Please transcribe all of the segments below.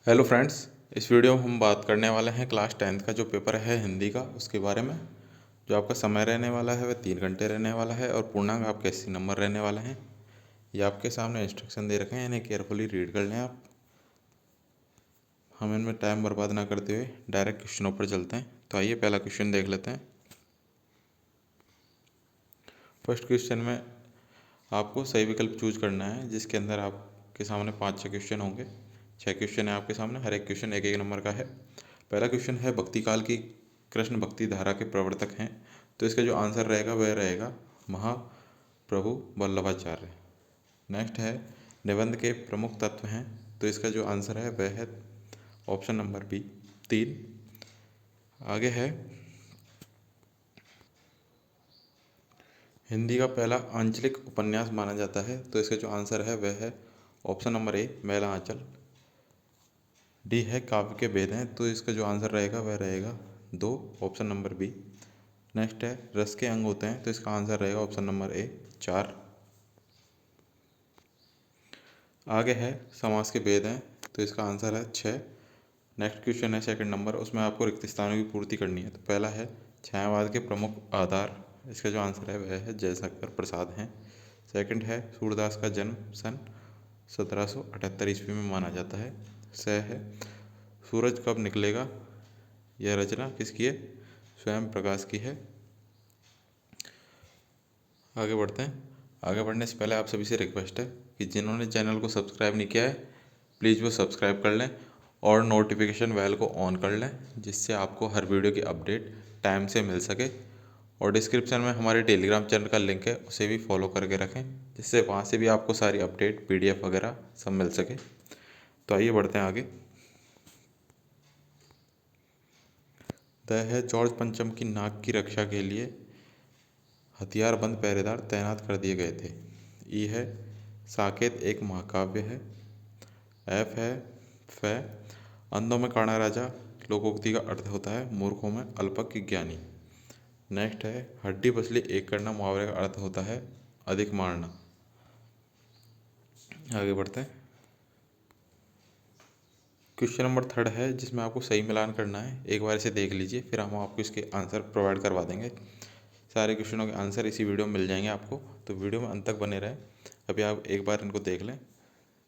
Hello friends. इस video में हम बात करने वाले हैं क्लास 10th का जो पेपर है हिंदी का उसके बारे में। जो आपका समय रहने वाला है वह 3 घंटे रहने वाला है और पूर्णांक आपके 80 नंबर रहने वाले हैं। ये आपके सामने इंस्ट्रक्शन दे रखे हैं, इन्हें केयरफुली रीड कर लें आप। हम इनमें टाइम बर्बाद ना करते हुए डायरेक्ट क्वेश्चनों पर चलते हैं। तो आइए पहला क्वेश्चन देख लेते हैं। फर्स्ट क्वेश्चन में आपको सही विकल्प चूज करना है, जिसके अंदर आपके सामने 5-6 क्वेश्चन होंगे। 6 क्वेश्चन है आपके सामने, हर एक क्वेश्चन 1-1 नंबर का है। पहला क्वेश्चन है भक्ति काल की कृष्ण भक्ति धारा के प्रवर्तक हैं, तो इसका जो आंसर रहेगा वह रहेगा महाप्रभु वल्लभाचार्य। नेक्स्ट है निबंध के प्रमुख तत्व हैं, तो इसका जो आंसर है वह है ऑप्शन नंबर बी 3। आगे है हिंदी का पहला आंचलिक उपन्यास माना जाता है, तो इसका जो आंसर है वह है ऑप्शन नंबर ए मैला आंचल। डी है काव्य के भेद हैं, तो इसका जो आंसर रहेगा वह रहेगा 2 ऑप्शन नंबर बी। नेक्स्ट है रस के अंग होते हैं, तो इसका आंसर रहेगा ऑप्शन नंबर ए 4। आगे है समास के भेद हैं, तो इसका आंसर है 6। नेक्स्ट क्वेश्चन है सेकंड नंबर, उसमें आपको रिक्त स्थानों की पूर्ति करनी है। तो पहला है छायावाद के प्रमुख आधार, इसका जो आंसर है वह है जयशंकर प्रसाद हैं। सेकंड है सूरदास का जन्म सन 1778 ईस्वी में माना जाता है। स है सूरज कब निकलेगा, यह रचना किसकी है, स्वयं प्रकाश की है। आगे बढ़ते हैं। आगे बढ़ने से पहले आप सभी से रिक्वेस्ट है कि जिन्होंने चैनल को सब्सक्राइब नहीं किया है प्लीज़ वो सब्सक्राइब कर लें और नोटिफिकेशन बेल को ऑन कर लें, जिससे आपको हर वीडियो की अपडेट टाइम से मिल सके। और डिस्क्रिप्शन में हमारे टेलीग्राम चैनल का लिंक है, उसे भी फॉलो करके रखें, जिससे वहाँ से भी आपको सारी अपडेट PDF वगैरह सब मिल सके। तो आइए बढ़ते हैं आगे। द है जॉर्ज पंचम की नाक की रक्षा के लिए हथियारबंद पहरेदार तैनात कर दिए गए थे। ई है साकेत एक महाकाव्य है। एफ है फ अंधों में काणा राजा लोकोक्ति का अर्थ होता है मूर्खों में अल्पज्ञ ज्ञानी। नेक्स्ट है हड्डी पसली एक करना मुहावरे का अर्थ होता है अधिक मारना। आगे बढ़ते हैं। क्वेश्चन नंबर 3 है, जिसमें आपको सही मिलान करना है। एक बार इसे देख लीजिए, फिर हम आपको इसके आंसर प्रोवाइड करवा देंगे। सारे क्वेश्चनों के आंसर इसी वीडियो में मिल जाएंगे आपको, तो वीडियो में अंत तक बने रहें। अभी आप एक बार इनको देख लें।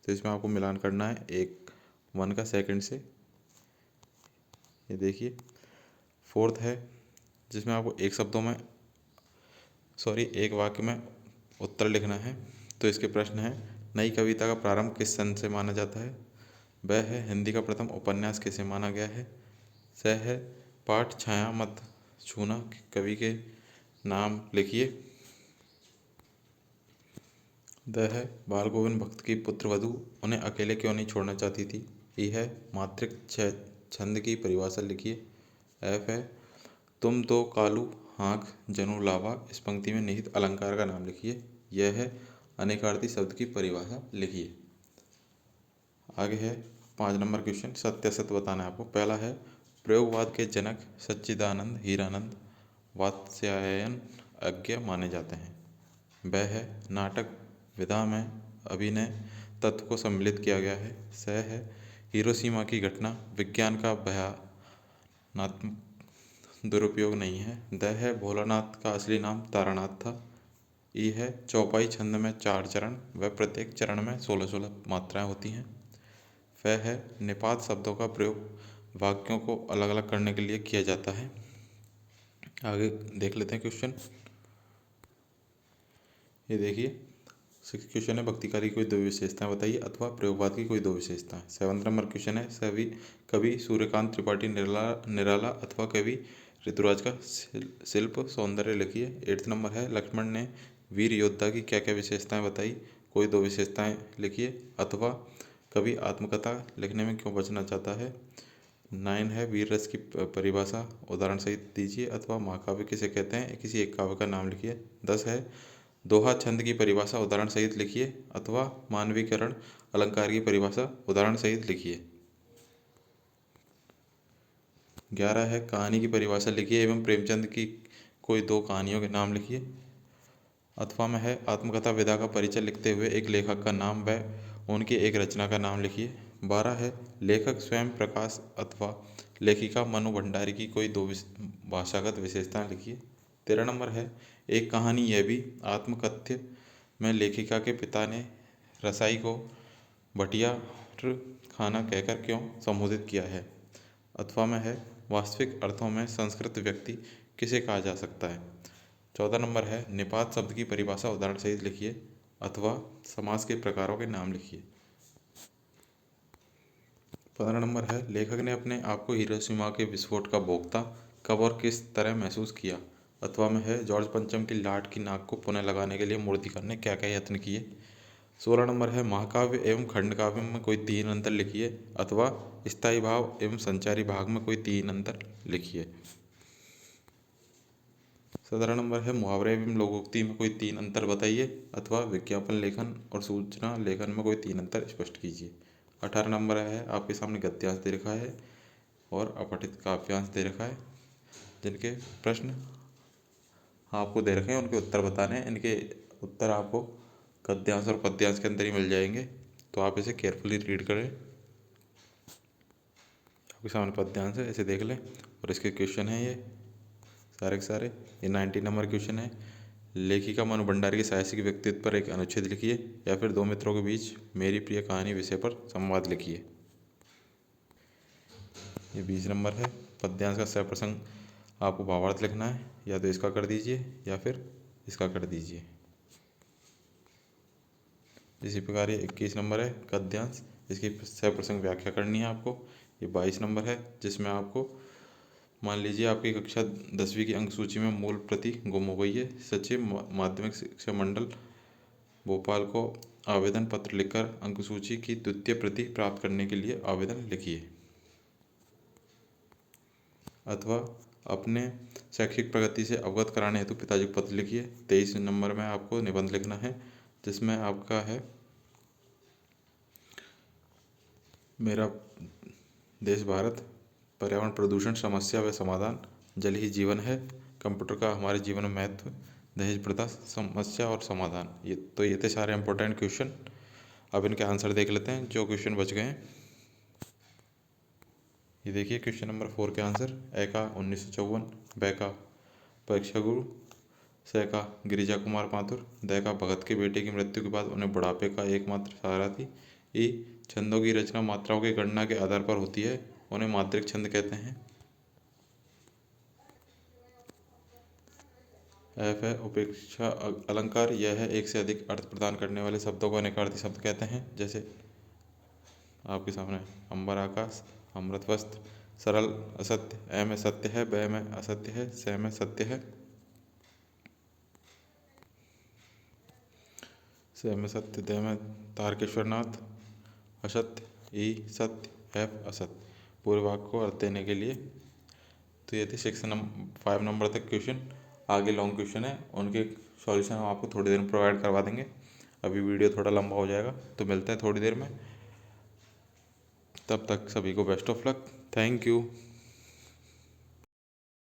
तो इसमें आपको मिलान करना है 1 का सेकंड से। ये देखिए। फोर्थ है जिसमें आपको एक वाक्य में उत्तर लिखना है। तो इसके प्रश्न है नई कविता का प्रारंभ किस सन से माना जाता है। वह है हिंदी का प्रथम उपन्यास किसे माना गया है। स है पाठ छाया मत छूना कवि के नाम लिखिए। द है बाल गोविंद भक्त की पुत्र वधू उन्हें अकेले क्यों नहीं छोड़ना चाहती थी। ई है मातृक छंद की परिभाषा लिखिए। एफ है तुम तो कालू हाँक जनु लावा इस पंक्ति में निहित अलंकार का नाम लिखिए। यह है अनेकार्थी शब्द की परिभाषा लिखिए। आगे है 5 नंबर क्वेश्चन, सत्य असत्य बताना है आपको। पहला है प्रयोगवाद के जनक सच्चिदानंद हीरानंद वात्स्यायन अज्ञ माने जाते हैं। वह है नाटक विधा में अभिनय तत्व को सम्मिलित किया गया है। स है हिरोशिमा की घटना विज्ञान का भयानात्मक दुरुपयोग नहीं है। द है भोलानाथ का असली नाम तारानाथ था। ई है चौपाई छंद में 4 चरण व प्रत्येक चरण में 16-16 मात्राएं होती हैं। फ है निपात शब्दों का प्रयोग वाक्यों को अलग अलग करने के लिए किया जाता है। आगे देख लेते हैं क्वेश्चन। ये देखिए 6 क्वेश्चन है भक्तिकारी की कोई 2 विशेषताएं बताइए अथवा प्रयोगवाद की कोई 2 विशेषताएं। 7 नंबर क्वेश्चन है सभी कवि सूर्यकांत त्रिपाठी निराला अथवा कवि ऋतुराज का शिल्प सौंदर्य लिखिए। 8 नंबर है लक्ष्मण ने वीर योद्धा की क्या क्या विशेषताएं बताई, कोई 2 विशेषताएं लिखिए अथवा कवि आत्मकथा लिखने में क्यों बचना चाहता है। 9 है वीर रस की परिभाषा उदाहरण सहित दीजिए अथवा महाकाव्य किसे कहते हैं, किसी एक काव्य का नाम लिखिए। 10 है दोहा छंद की परिभाषा उदाहरण सहित लिखिए अथवा मानवीकरण अलंकार की परिभाषा उदाहरण सहित लिखिए। 11 है कहानी की परिभाषा लिखिए एवं प्रेमचंद की कोई 2 कहानियों के नाम लिखिए। अथवा में है आत्मकथा विधा का परिचय लिखते हुए एक लेखक का नाम व उनकी एक रचना का नाम लिखिए। 12 है लेखक स्वयं प्रकाश अथवा लेखिका मनु भंडारी की कोई दो भाषागत विशेषताएं लिखिए। 13 नंबर है एक कहानी यह भी आत्मकथ्य में लेखिका के पिता ने रसाई को भटियार खाना कहकर क्यों संबोधित किया है। अथवा में है वास्तविक अर्थों में संस्कृत व्यक्ति किसे कहा जा सकता है। 14 नंबर है निपात शब्द की परिभाषा उदाहरण सहित लिखिए अथवा समास के प्रकारों के नाम लिखिए। 15 नंबर है लेखक ने अपने आप को हिरोशिमा के विस्फोट का भोक्ता कब और किस तरह महसूस किया। अथवा में है जॉर्ज पंचम की लाट की नाक को पुनः लगाने के लिए मूर्तिकार ने क्या क्या यत्न किए। 16 नंबर है महाकाव्य एवं खंड काव्य में कोई 3 अंतर लिखिए अथवा स्थायी भाव एवं संचारी भाग में कोई 3 अंतर लिखिए। 17 नंबर है मुहावरे एवं लोकोक्ति में कोई 3 अंतर बताइए अथवा विज्ञापन लेखन और सूचना लेखन में कोई 3 अंतर स्पष्ट कीजिए। 18 नंबर है आपके सामने गद्यांश दे रखा है और अपठित काव्यांश दे रखा है जिनके प्रश्न आपको दे रखे हैं उनके उत्तर बताने हैं। इनके उत्तर आपको गद्यांश और पद्यांश के अंदर ही मिल जाएंगे तो आप इसे केयरफुली रीड करें। आपके सामने पद्यांश है इसे देख लें और इसके क्वेश्चन है ये सारे के सारे। ये 90 नंबर क्वेश्चन है लेखिका मनु भंडारी के साहसिक व्यक्तित्व पर एक अनुच्छेद लिखिए या फिर दो मित्रों के बीच मेरी प्रिय कहानी विषय पर संवाद लिखिए। ये 20 नंबर है पद्यांश का सप्रसंग आपको भावार्थ लिखना है या तो इसका कर दीजिए या फिर इसका कर दीजिए। इसी प्रकार ये 21 नंबर है गद्यांश इसकी सप्रसंग व्याख्या करनी है आपको। ये 22 नंबर है जिसमें आपको मान लीजिए आपकी कक्षा 10वीं की अंक सूची में मूल प्रति गुम हो गई है। सचिव माध्यमिक शिक्षा मंडल भोपाल को आवेदन पत्र लिखकर अंक सूची की द्वितीय प्रति प्राप्त करने के लिए आवेदन लिखिए। अथवा अपने शैक्षिक प्रगति से अवगत कराने हेतु पिताजी को पत्र लिखिए। 23 नंबर में आपको निबंध लिखना है जिसमें आपका है मेरा देश भारत पर्यावरण प्रदूषण समस्या व समाधान जल ही जीवन है कंप्यूटर का हमारे जीवन में महत्व दहेज प्रथा समस्या और समाधान। ये थे सारे इंपॉर्टेंट क्वेश्चन। अब इनके आंसर देख लेते हैं जो क्वेश्चन बच गए हैं। ये देखिए क्वेश्चन नंबर 4 के आंसर ए का 1954, ब का परीक्षा गुरु, स का गिरिजा कुमार माथुर, द का भगत के बेटे की मृत्यु के बाद उन्हें बुढ़ापे का एकमात्र सहारा थी। ई छंदों की रचना मात्राओं की गणना के आधार पर होती है उन्हें मात्रिक छंद कहते हैं। एफ है उपेक्षा अलंकार यह है एक से अधिक अर्थ प्रदान करने वाले शब्दों को अनेकार्थी शब्द कहते हैं जैसे आपके सामने अंबर आकाश, अमृत वस्त्र, सरल असत्य, ए में सत्य है, ब में असत्य है, स में सत्य है, स में सत्य, द में तारकेश्वरनाथ, असत्य, ई सत्य, एफ असत्य। पूरे वाक्य को अर्थ देने के लिए तो ये थे 5 नंबर तक क्वेश्चन। आगे लॉन्ग क्वेश्चन है उनके सॉल्यूशन हम आपको थोड़ी देर में प्रोवाइड करवा देंगे। अभी वीडियो थोड़ा लंबा हो जाएगा तो मिलते हैं थोड़ी देर में। तब तक सभी को best of luck. Thank you.